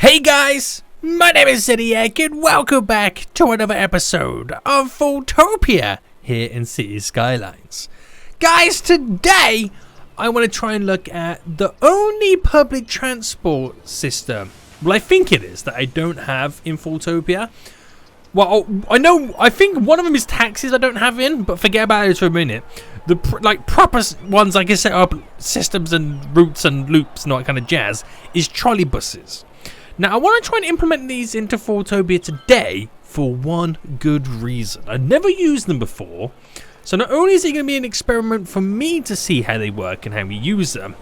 Hey guys, my name is Zodiac and welcome back to another episode of FoolTopia here in City Skylines. Guys, today I want to try and look at the only public transport system, well I think it is, that I don't have in FoolTopia. Well, I think one of them is taxis I don't have in, but forget about it for a minute. The proper ones I can set up systems and routes and loops and all that kind of jazz is trolley buses. Now, I want to try and implement these into FoolTopia today for one good reason. I've never used them before, so not only is it going to be an experiment for me to see how they work and how we use them,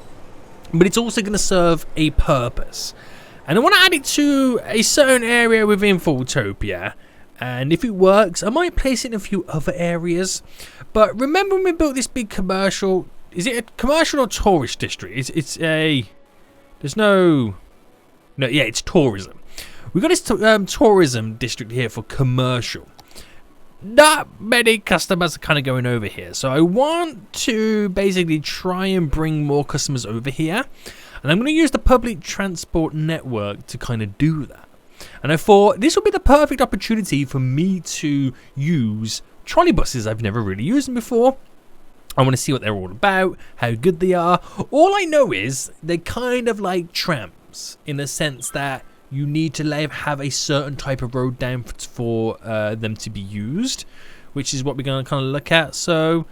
but it's also going to serve a purpose. And I want to add it to a certain area within FoolTopia, and if it works, I might place it in a few other areas. But remember when we built this big commercial, is it a commercial or tourist district? It's tourism. We've got this tourism district here for commercial. Not many customers are kind of going over here. So I want to basically try and bring more customers over here. And I'm going to use the public transport network to kind of do that. And I thought this would be the perfect opportunity for me to use trolley buses. I've never really used them before. I want to see what they're all about, how good they are. All I know is they're kind of like trams, in a sense that you need to have a certain type of road down for them to be used, which is what we're going to kind of look at. So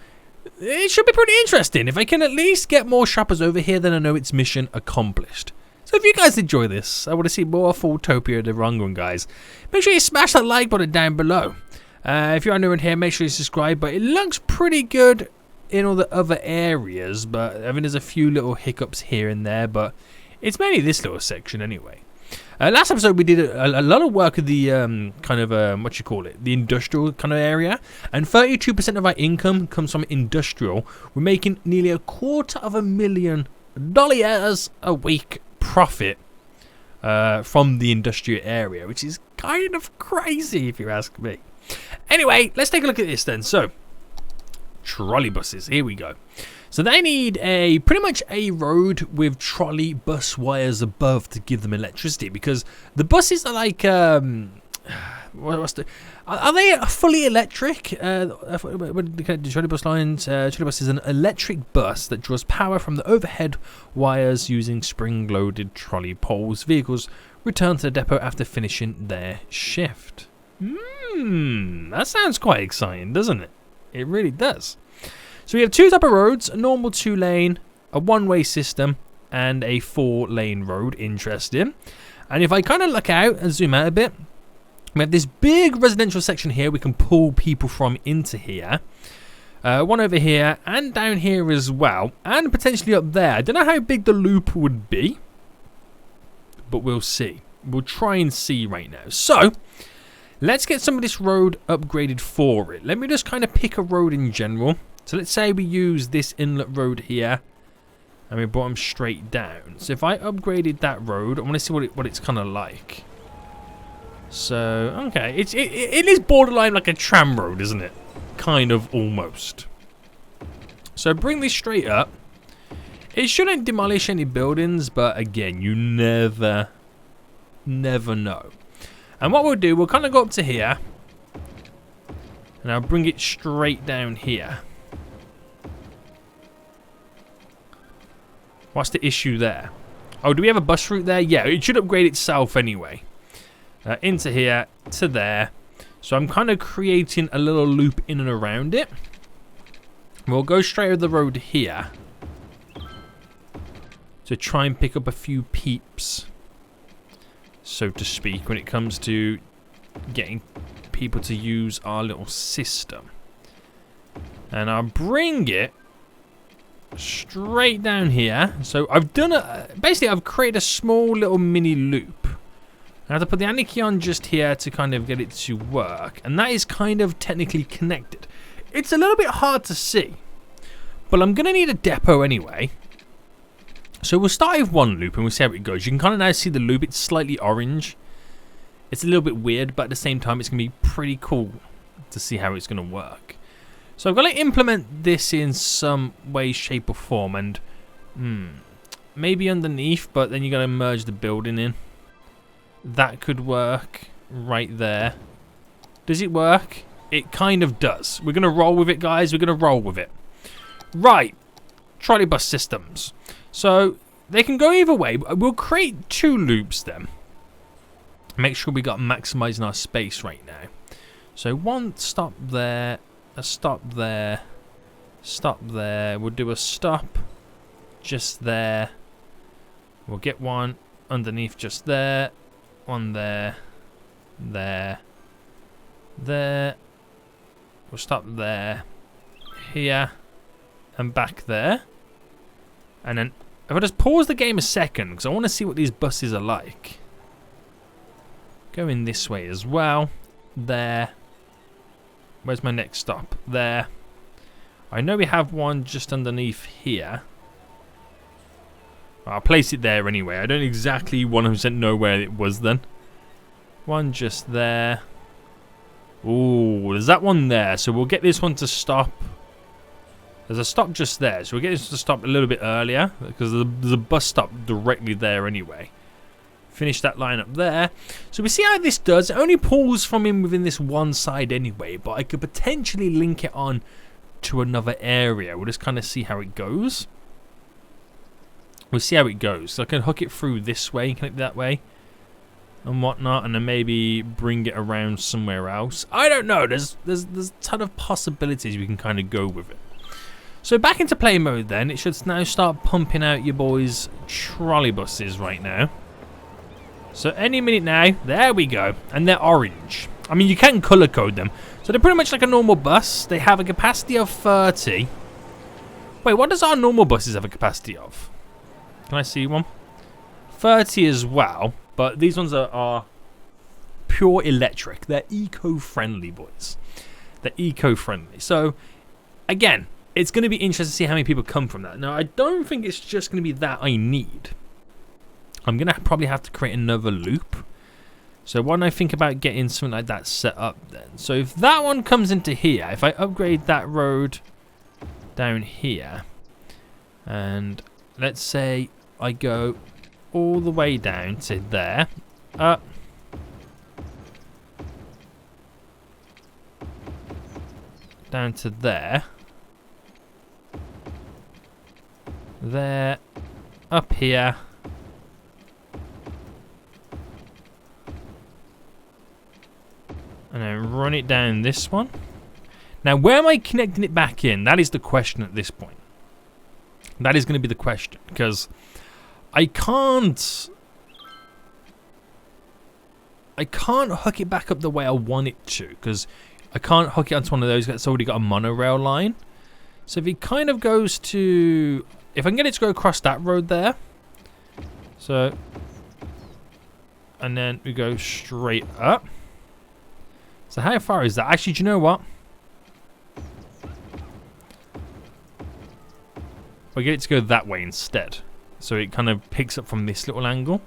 it should be pretty interesting. If I can at least get more shoppers over here, then I know it's mission accomplished. So if you guys enjoy this, I want to see more FoolTopia the wrong one, guys. Make sure you smash that like button down below. If you're new in here, make sure you subscribe. But it looks pretty good in all the other areas, but I mean there's a few little hiccups here and there, but it's mainly this little section anyway. Last episode we did a lot of work with the the industrial kind of area, and 32% of our income comes from industrial. We're making nearly $250,000 a week profit from the industrial area, which is kind of crazy if you ask me. Anyway, let's take a look at this then. So trolley buses, here we go. So they need pretty much a road with trolley bus wires above to give them electricity, because the buses are like are they fully electric? The trolley bus lines. Trolley bus is an electric bus that draws power from the overhead wires using spring-loaded trolley poles. Vehicles return to the depot after finishing their shift. That sounds quite exciting, doesn't it? It really does. So we have two type of roads: a normal 2-lane, a one-way system, and a 4-lane road. Interesting. And if I kind of look out and zoom out a bit, we have this big residential section here we can pull people from into here. One over here and down here as well, and potentially up there. I don't know how big the loop would be, but we'll see. We'll try and see right now. So let's get some of this road upgraded for it. Let me just kind of pick a road in general. So let's say we use this inlet road here, and we brought them straight down. So if I upgraded that road, I want to see what it's kind of like. So, okay, it is borderline like a tram road, isn't it? Kind of, almost. So bring this straight up. It shouldn't demolish any buildings, but again, you never know. And what we'll do, we'll kind of go up to here, and I'll bring it straight down here. What's the issue there? Oh, do we have a bus route there? Yeah, it should upgrade itself anyway. Into here, to there. So I'm kind of creating a little loop in and around it. We'll go straight over the road here to try and pick up a few peeps, so to speak, when it comes to getting people to use our little system. And I'll bring it straight down here. So I've done basically I've created a small little mini loop. I have to put the anarchy on just here to kind of get it to work, and that is kind of technically connected. It's a little bit hard to see, but I'm gonna need a depot anyway. So we'll start with one loop and we'll see how it goes. You can kind of now see the loop. It's slightly orange. It's a little bit weird, but at the same time it's gonna be pretty cool to see how it's gonna work. So I've got to implement this in some way, shape or form, and maybe underneath, but then you're going to merge the building in. That could work right there. Does it work? It kind of does. We're going to roll with it, guys. We're going to roll with it. Right. Trolleybus systems. So they can go either way. We'll create 2 loops then. Make sure we got maximizing our space right now. So 1 stop there, a stop there, stop there. We'll do a stop just there. We'll get 1 underneath just there. 1 there, there, there. We'll stop there, here, and back there. And then if I just pause the game a second, because I want to see what these buses are like. Going this way as well. There. Where's my next stop? There. I know we have 1 just underneath here. I'll place it there anyway. I don't exactly 100% know where it was then. 1 just there. Ooh, there's that 1 there. So we'll get this one to stop. There's a stop just there. So we'll get this to stop a little bit earlier, because there's a bus stop directly there anyway. Finish that line up there. So we see how this does. It only pulls from in within this 1 side anyway, but I could potentially link it on to another area. We'll just kind of see how it goes. We'll see how it goes. So I can hook it through this way, connect that way, and whatnot, and then maybe bring it around somewhere else. I don't know. There's a ton of possibilities we can kind of go with it. So back into play mode then. It should now start pumping out your boys' trolleybuses right now. So any minute now, there we go. And they're orange. I mean, you can color code them. So they're pretty much like a normal bus. They have a capacity of 30. Wait, what does our normal buses have a capacity of? Can I see one? 30 as well. But these ones are pure electric. They're eco-friendly, boys. They're eco-friendly. So, again, it's going to be interesting to see how many people come from that. Now, I don't think it's just going to be that I need. I'm going to probably have to create another loop. So when I think about getting something like that set up then. So if that one comes into here, if I upgrade that road down here, and let's say I go all the way down to there, up, down to there, there, up here, and then run it down this one. Now, where am I connecting it back in? That is the question at this point. That is going to be the question, because I can't hook it back up the way I want it to, because I can't hook it onto one of those that's already got a monorail line. So if it kind of goes to, if I can get it to go across that road there, so, and then we go straight up. So how far is that? Actually, do you know what? We'll get it to go that way instead. So it kind of picks up from this little angle.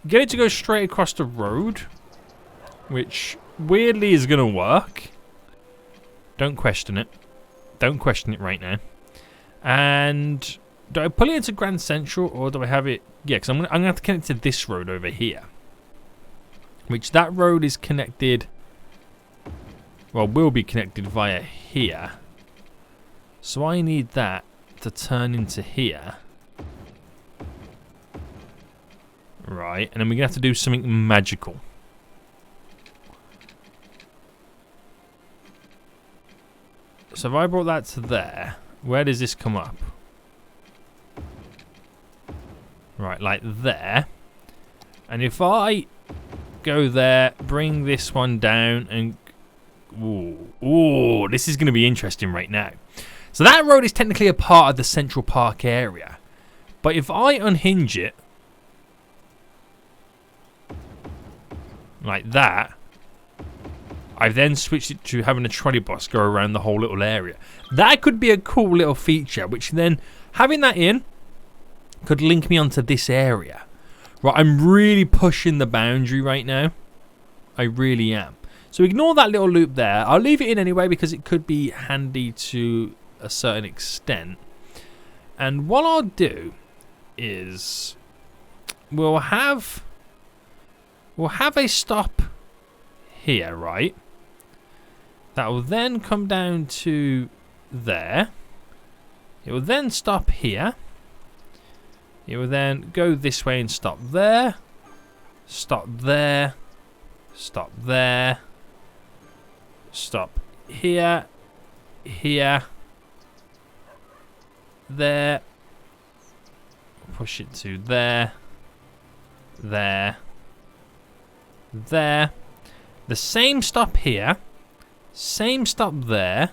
Get it to go straight across the road, which weirdly is going to work. Don't question it. Don't question it right now. And do I pull it into Grand Central, or do I have it? Yeah, because I'm gonna have to connect to this road over here, which that road is connected. Well, will be connected via here. So I need that to turn into here. Right, and then we're going to have to do something magical. So if I brought that to there, where does this come up? Right, like there. And if I go there, bring this one down, and ooh, this is going to be interesting right now. So that road is technically a part of the Central Park area. But if I unhinge it, like that, I've then switched it to having a trolley bus go around the whole little area. That could be a cool little feature, which then, having that in, could link me onto this area. Right, I'm really pushing the boundary right now. I really am. So ignore that little loop there. I'll leave it in anyway because it could be handy to a certain extent. And what I'll do is we'll have we'll have a stop here, right? That will then come down to there. It will then stop here. It will then go this way and stop there. Stop there. Stop there. Stop here. Here. There. Push it to there. There. There. The same stop here. Same stop there.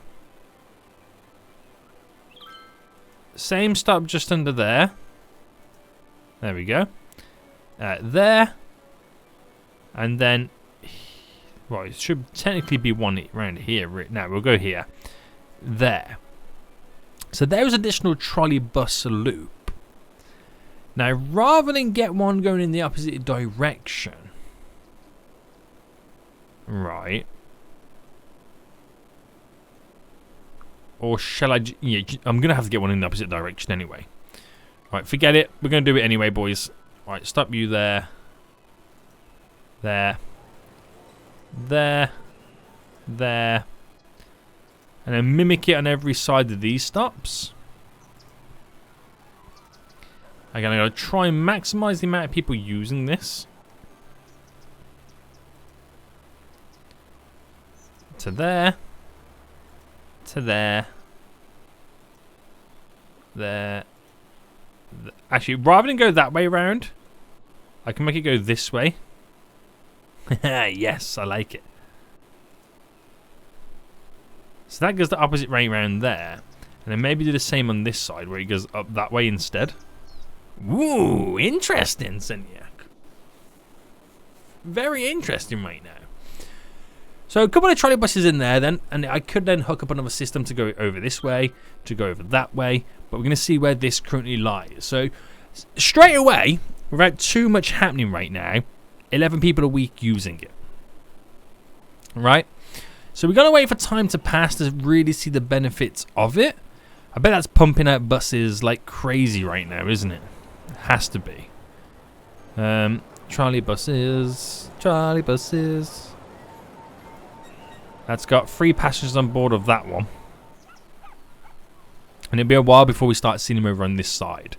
Same stop just under there. There we go. There. And then, well, it should technically be one around here. Now we'll go here. There. So there's additional trolley bus loop. Now, rather than get one going in the opposite direction, right? Or shall I? Yeah, I'm gonna have to get one in the opposite direction anyway. Right, forget it. We're gonna do it anyway, boys. Right, stop you there. There. There. There. And then mimic it on every side of these stops. Again, I'm going to try and maximize the amount of people using this. To there. To there. There. Actually, rather than go that way around, I can make it go this way. Yes, I like it. So that goes the opposite way around there. And then maybe do the same on this side where it goes up that way instead. Ooh, interesting, Senyak. Very interesting right now. So a couple of trolley buses in there then, and I could then hook up another system to go over this way, to go over that way, but we're going to see where this currently lies. So straight away, without too much happening right now, 11 people a week using it. Right? So we're going to wait for time to pass to really see the benefits of it. I bet that's pumping out buses like crazy right now, isn't it? It has to be. Trolley buses. Trolley buses. That's got 3 passengers on board of that one. And it'll be a while before we start seeing them over on this side.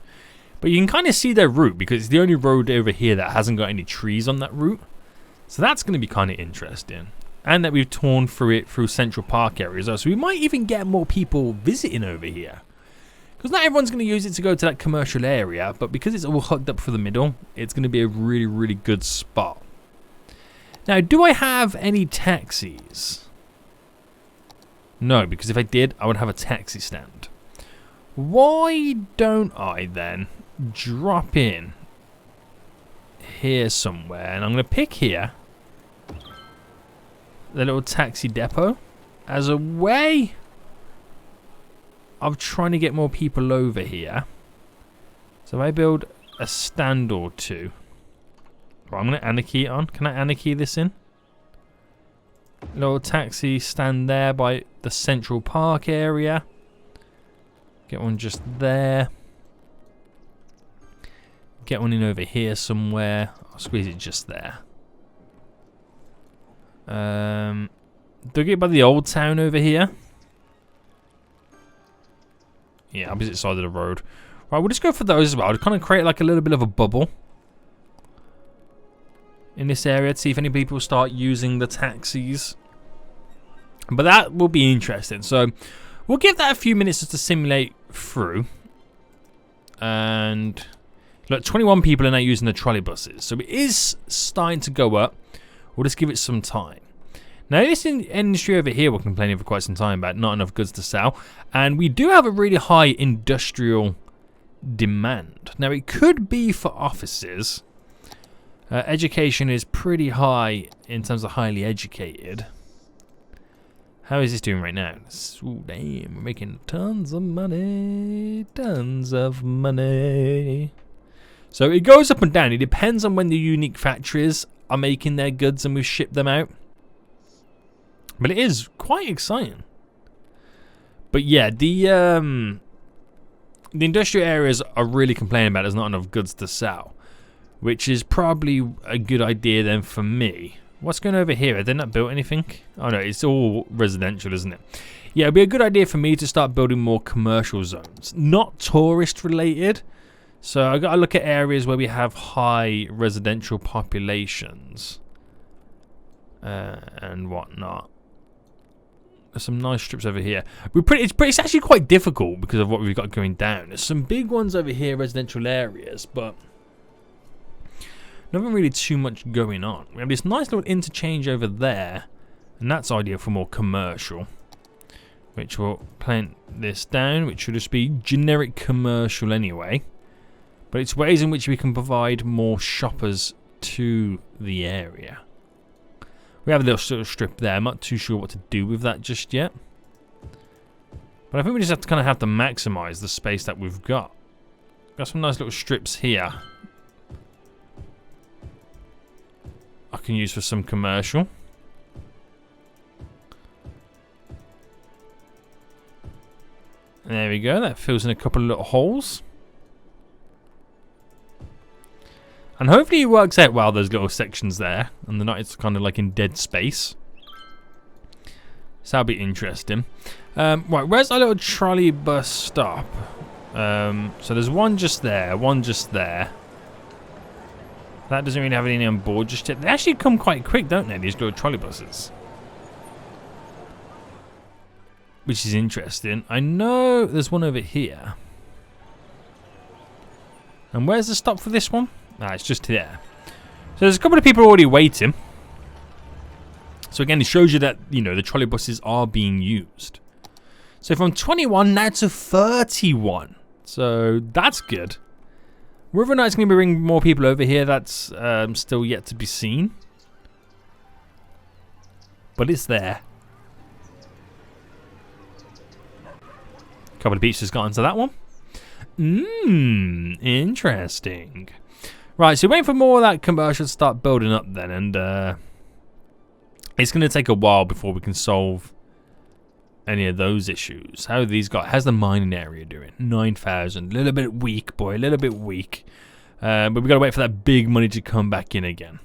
But you can kind of see their route because it's the only road over here that hasn't got any trees on that route. So that's going to be kind of interesting. And that we've torn through it through Central Park areas. So we might even get more people visiting over here. Because not everyone's going to use it to go to that commercial area. But because it's all hooked up for the middle, it's going to be a really, really good spot. Now, do I have any taxis? No, because if I did, I would have a taxi stand. Why don't I then drop in here somewhere? And I'm going to pick here the little taxi depot as a way of trying to get more people over here. So if I build a stand or two. Well, I'm going to anarchy it on. Can I anarchy this in? Little taxi stand there by the Central Park area. Get one just there. Get one in over here somewhere. I'll squeeze it just there. Do I get by the old town over here? Yeah, opposite side of the road. Right, we'll just go for those as well. To kind of create like a little bit of a bubble in this area to see if any people start using the taxis. But that will be interesting. So we'll give that a few minutes just to simulate through. And look, 21 people are now using the trolley buses. So it is starting to go up. We'll just give it some time. Now, this industry over here we're complaining for quite some time about not enough goods to sell. And we do have a really high industrial demand. Now, it could be for offices. Education is pretty high in terms of highly educated. How is this doing right now? Ooh, damn, we're making tons of money. Tons of money. So it goes up and down. It depends on when the unique factories are making their goods and we've shipped them out. But it is quite exciting. But yeah, the industrial areas are really complaining about there's not enough goods to sell. which is probably a good idea then for me. What's going over here? Have they not built anything? Oh no, it's all residential, isn't it? Yeah, it'd be a good idea for me to start building more commercial zones, not tourist related. So I got to look at areas where we have high residential populations and whatnot. There's some nice strips over here. It's actually quite difficult because of what we've got going down. There's some big ones over here, residential areas, but nothing really too much going on. We have this nice little interchange over there, and that's ideal for more commercial. Which will plant this down, which should just be generic commercial anyway. But it's ways in which we can provide more shoppers to the area. We have a little sort of strip there. I'm not too sure what to do with that just yet. But I think we just have to kind of maximize the space that we've got. Got some nice little strips here. I can use for some commercial. There we go. That fills in a couple of little holes. And hopefully it works out well, those little sections there. And they're not, it's kind of like in dead space. So that'll be interesting. Right, where's our little trolley bus stop? So there's one just there, one just there. That doesn't really have any on board just yet. They actually come quite quick, don't they, these little trolley buses? Which is interesting. I know there's one over here. And where's the stop for this one? Ah, it's just there. So there's a couple of people already waiting. So again, it shows you that, you know, the trolley buses are being used. So from 21 now to 31. So that's good. Whether or not it's going to bring more people over here, that's still yet to be seen. But it's there. A couple of pizzas got into that one. Interesting. Right, so waiting for more of that commercial to start building up then, and it's going to take a while before we can solve any of those issues. How are these got? How's the mining area doing? 9,000. A little bit weak, boy. A little bit weak. But we've got to wait for that big money to come back in again.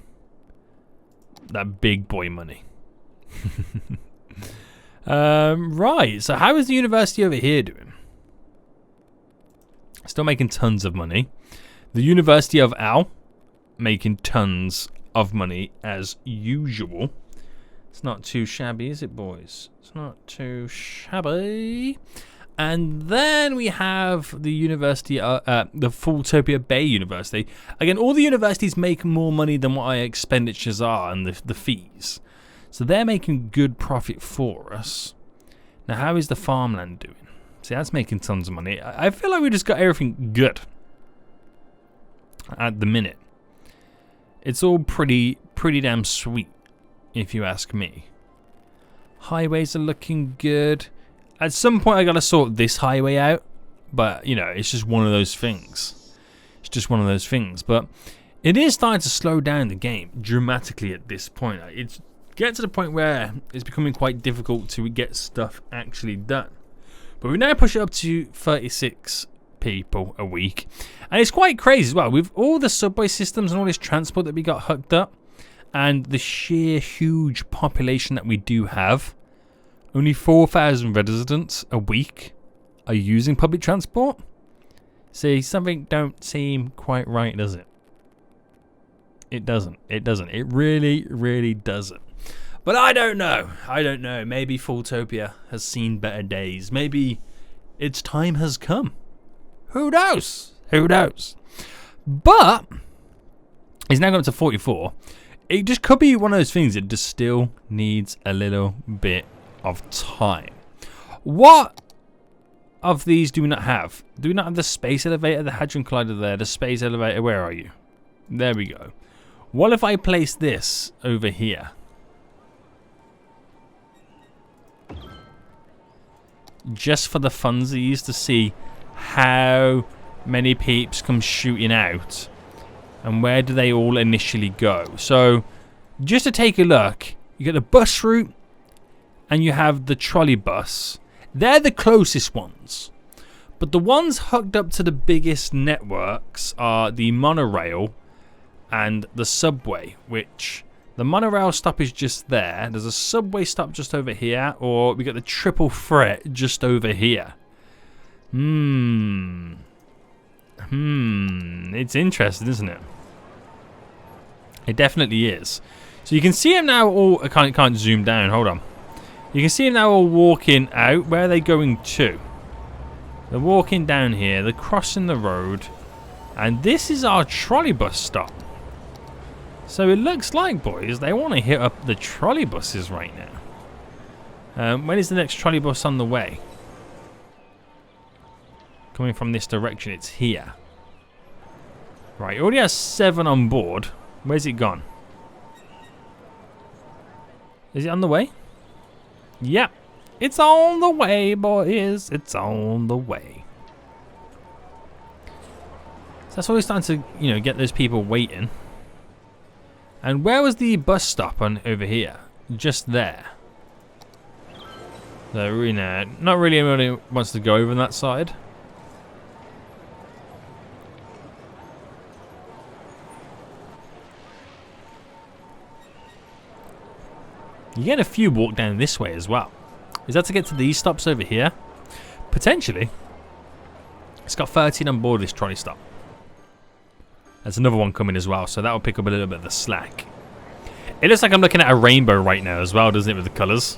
That big boy money. Right, so how is the university over here doing? Still making tons of money. The University of Al making tons of money as usual. It's not too shabby, is it, boys? It's not too shabby. And then we have the university, the FoolTopia Bay University. Again, all the universities make more money than what our expenditures are and the fees. So they're making good profit for us. Now, how is the farmland doing? See, that's making tons of money. I feel like we just got everything good at the minute. It's all pretty damn sweet, if you ask me. Highways are looking good. At some point I gotta sort this highway out, but you know, it's just one of those things. It's just one of those things. But it is starting to slow down the game dramatically at this point. It's getting to the point where it's becoming quite difficult to get stuff actually done. But we now push it up to 36 people a week. And it's quite crazy as well. With all the subway systems and all this transport that we got hooked up, and the sheer huge population that we do have, only 4,000 residents a week are using public transport. See, something don't seem quite right, does it? It doesn't. It doesn't. It really, really doesn't. But I don't know. I don't know. Maybe FoolTopia has seen better days. Maybe its time has come. Who knows? Who knows? But it's now gone up to 44. It just could be one of those things that just still needs a little bit of time. What of these do we not have? Do we not have the space elevator, the Hadron Collider there, the space elevator? Where are you? There we go. What if I place this over here? Just for the funsies to see how many peeps come shooting out and where do they all initially go. So just to take a look, you get the bus route and you have the trolley bus. They're the closest ones, but the ones hooked up to the biggest networks are the monorail and the subway, which the monorail stop is just there. There's a subway stop just over here, or we got the triple threat just over here. It's interesting, isn't it? It definitely is. So you can see them now all. I can't zoom down. Hold on. You can see them now all walking out. Where are they going to? They're walking down here. They're crossing the road. And this is our trolleybus stop. So it looks like, boys, they want to hit up the trolleybuses right now. When is the next trolleybus on the way? Coming from this direction, it's here. Right, it already has 7 on board. Where's it gone? Is it on the way? Yep. It's on the way, boys. It's on the way. So that's always starting to, you know, get those people waiting. And where was the bus stop on over here? Just there. So, you know, not really anybody wants to go over on that side. You get a few walk down this way as well. Is that to get to these stops over here? Potentially. It's got 13 on board this trolley stop. There's another one coming as well, so that will pick up a little bit of the slack. It looks like I'm looking at a rainbow right now as well, doesn't it, with the colours?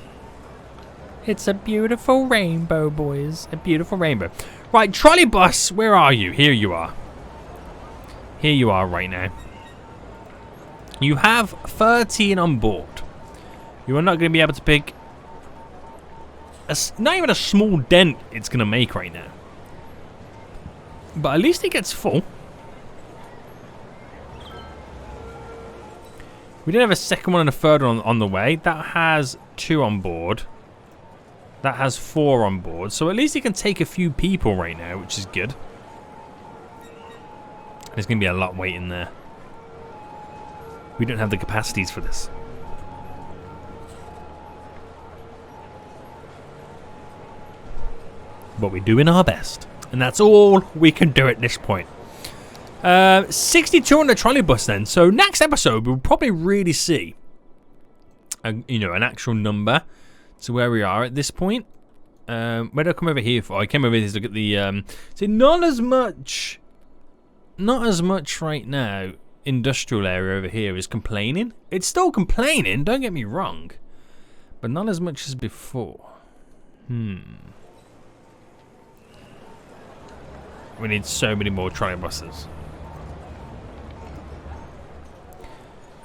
It's a beautiful rainbow, boys. A beautiful rainbow. Right, trolleybus, where are you? Here you are. Here you are right now. You have 13 on board. You are not going to be able to pick not even a small dent it's going to make right now. But at least it gets full. We did have a second one and a third one on the way. That has 2 on board. That has 4 on board. So at least it can take a few people right now, which is good. There's going to be a lot waiting there. We don't have the capacities for this. But we're doing our best. And that's all we can do at this point. 62 on the trolleybus then. So next episode we'll probably really see an actual number to where we are at this point. Where did I come over here for? I came over here to look at the see, not as much right now. Industrial area over here is complaining. It's still complaining, don't get me wrong, but not as much as before. We need so many more trolleybuses.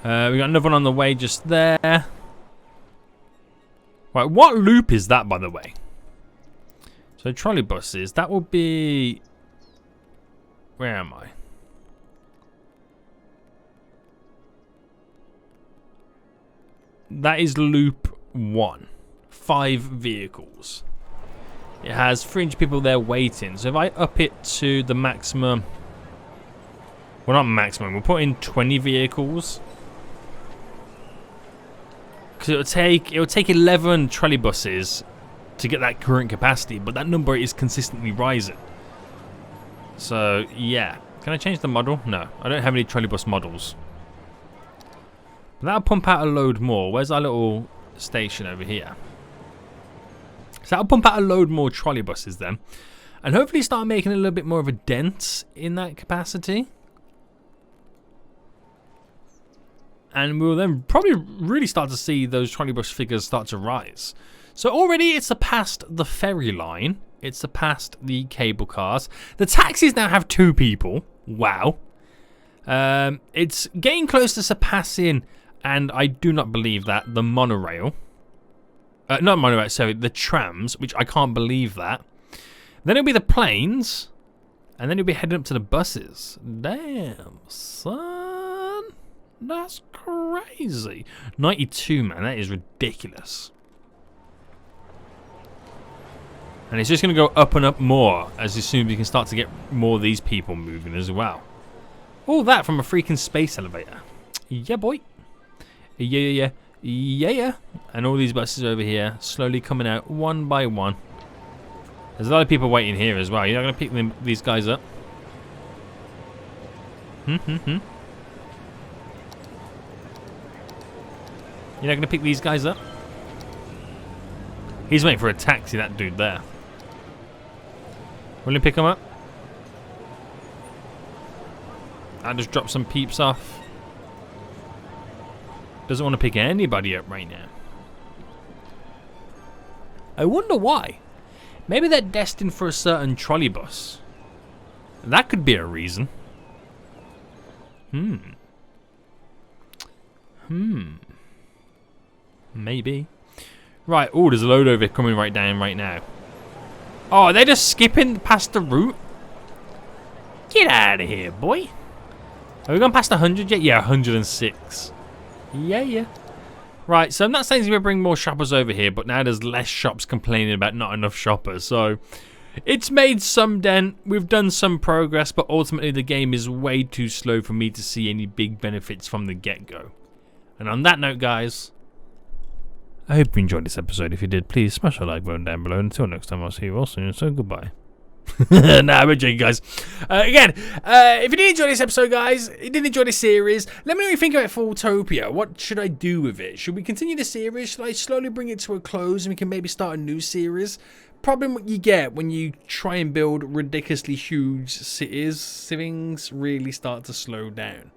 We got another one on the way just there. Right, what loop is that, by the way? So trolleybuses, that will be... Where am I? That is loop 1. 5 vehicles. It has 300 people there waiting. So if I up it to the maximum... Well, not maximum. We'll put in 20 vehicles. Because it'll take 11 trolleybuses to get that current capacity. But that number is consistently rising. So, yeah. Can I change the model? No. I don't have any trolleybus models. But that'll pump out a load more. Where's our little station over here? So that'll pump out a load more trolleybuses then. And hopefully start making a little bit more of a dent in that capacity. And we'll then probably really start to see those trolleybus figures start to rise. So already it's surpassed the ferry line. It's surpassed the cable cars. The taxis now have 2 people. Wow. It's getting close to surpassing, and I do not believe that, the monorail. Not monorail, sorry, the trams, which I can't believe that. Then it'll be the planes, and then you'll be heading up to the buses. Damn, son. That's crazy. 92, man, that is ridiculous. And it's just going to go up and up more as soon as we can start to get more of these people moving as well. All that from a freaking space elevator. Yeah, boy. Yeah. And all these buses over here slowly coming out one by one. There's a lot of people waiting here as well. You're not going to pick these guys up. You're not going to pick these guys up? He's waiting for a taxi, that dude there. Will you pick him up? I just dropped some peeps off. Doesn't want to pick anybody up right now. I wonder why. Maybe they're destined for a certain trolleybus. That could be a reason. Maybe. Right, oh, there's a load over coming right down right now. Oh, are they just skipping past the route? Get out of here, boy. Have we gone past 100 yet? Yeah, 106. Yeah. Right, so I'm not saying we're going to bring more shoppers over here, but now there's less shops complaining about not enough shoppers. So it's made some dent. We've done some progress, but ultimately the game is way too slow for me to see any big benefits from the get-go. And on that note, guys, I hope you enjoyed this episode. If you did, please smash the like button down below. Until next time, I'll see you all soon. So goodbye. Nah, I'm joking, guys. Again, if you did enjoy this episode, guys, you did enjoy this series, let me know what you think about FoolTopia. What should I do with it? Should we continue the series? Should I slowly bring it to a close and we can maybe start a new series? Problem what you get when you try and build ridiculously huge cities, things really start to slow down.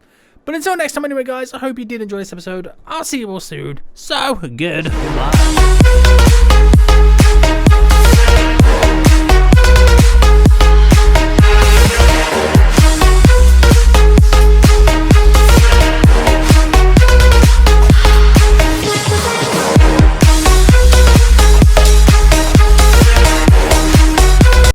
But until next time, anyway, guys, I hope you did enjoy this episode. I'll see you all soon. So, goodbye.